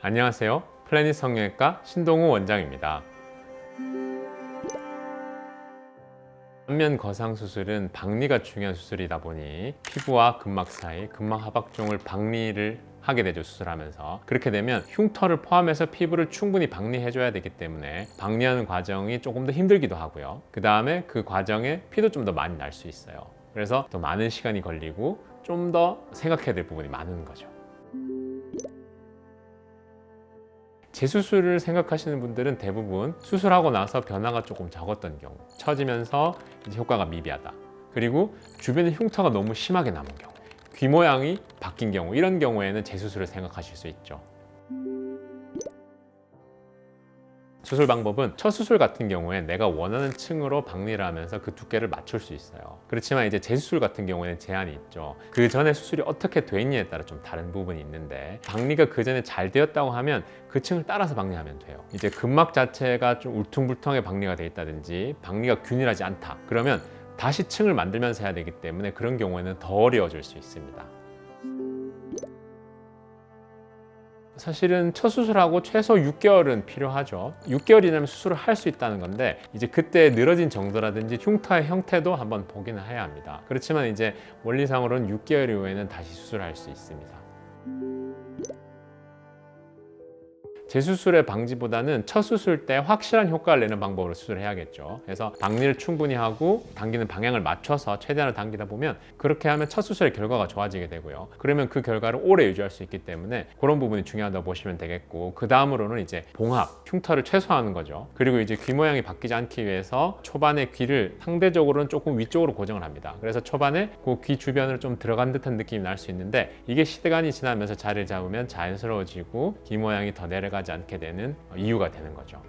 안녕하세요. 플래닛 성형외과 신동우 원장입니다. 안면 거상 수술은 박리가 중요한 수술이다 보니 피부와 근막 사이 근막 하박종을 박리를 하게 되죠, 수술하면서. 그렇게 되면 흉터를 포함해서 피부를 충분히 박리해줘야 되기 때문에 박리하는 과정이 조금 더 힘들기도 하고요. 그 다음에 그 과정에 피도 좀 더 많이 날 수 있어요. 그래서 더 많은 시간이 걸리고 좀 더 생각해야 될 부분이 많은 거죠. 재수술을 생각하시는 분들은 대부분 수술하고 나서 변화가 조금 적었던 경우, 처지면서 이제 효과가 미비하다, 그리고 주변에 흉터가 너무 심하게 남은 경우, 귀 모양이 바뀐 경우, 이런 경우에는 재수술을 생각하실 수 있죠. 수술 방법은 첫 수술 같은 경우에 내가 원하는 층으로 박리를 하면서 그 두께를 맞출 수 있어요. 그렇지만 이제 재수술 같은 경우에는 제한이 있죠. 그 전에 수술이 어떻게 됐느냐에 따라 좀 다른 부분이 있는데, 박리가 그 전에 잘 되었다고 하면 그 층을 따라서 박리하면 돼요. 이제 근막 자체가 좀 울퉁불퉁하게 박리가 돼 있다든지 박리가 균일하지 않다, 그러면 다시 층을 만들면서 해야 되기 때문에 그런 경우에는 더 어려워질 수 있습니다. 사실은 첫 수술하고 최소 6개월은 필요하죠. 6개월이라면 수술을 할 수 있다는 건데, 이제 그때 늘어진 정도라든지 흉터의 형태도 한번 보기는 해야 합니다. 그렇지만 이제 원리상으로는 6개월 이후에는 다시 수술할 수 있습니다. 재수술의 방지보다는 첫 수술 때 확실한 효과를 내는 방법으로 수술을 해야겠죠. 그래서 박리를 충분히 하고 당기는 방향을 맞춰서 최대한을 당기다 보면, 그렇게 하면 첫 수술의 결과가 좋아지게 되고요. 그러면 그 결과를 오래 유지할 수 있기 때문에 그런 부분이 중요하다고 보시면 되겠고, 그 다음으로는 이제 봉합, 흉터를 최소화하는 거죠. 그리고 이제 귀 모양이 바뀌지 않기 위해서 초반에 귀를 상대적으로는 조금 위쪽으로 고정을 합니다. 그래서 초반에 그 귀 주변으로 좀 들어간 듯한 느낌이 날 수 있는데, 이게 시간이 지나면서 자리를 잡으면 자연스러워지고 귀 모양이 더 내려가지 않게 되는 이유가 되는 거죠.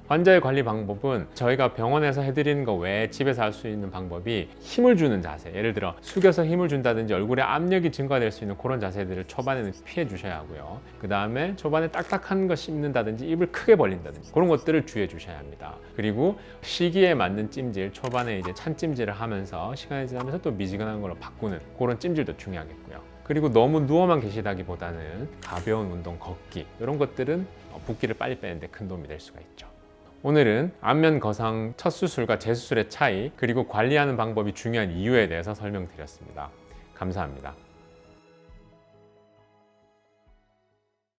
환자의 관리 방법은 저희가 병원에서 해드리는 거 외에 집에서 할 수 있는 방법이, 힘을 주는 자세, 예를 들어 숙여서 힘을 준다든지 얼굴에 압력이 증가될 수 있는 그런 자세들을 초반에는 피해 주셔야 하고요. 그 다음에 초반에 딱딱한 거 씹는다든지 입을 크게 벌린다든지 그런 것들을 주의해 주셔야 합니다. 그리고 시기에 맞는 찜질, 초반에 이제 찬 찜질을 하면서 시간이 지나면서 또 미지근한 걸로 바꾸는 그런 찜질도 중요하겠고요. 그리고 너무 누워만 계시다기보다는 가벼운 운동, 걷기, 이런 것들은 붓기를 빨리 빼는데 큰 도움이 될 수가 있죠. 오늘은 안면 거상 첫 수술과 재수술의 차이, 그리고 관리하는 방법이 중요한 이유에 대해서 설명드렸습니다. 감사합니다.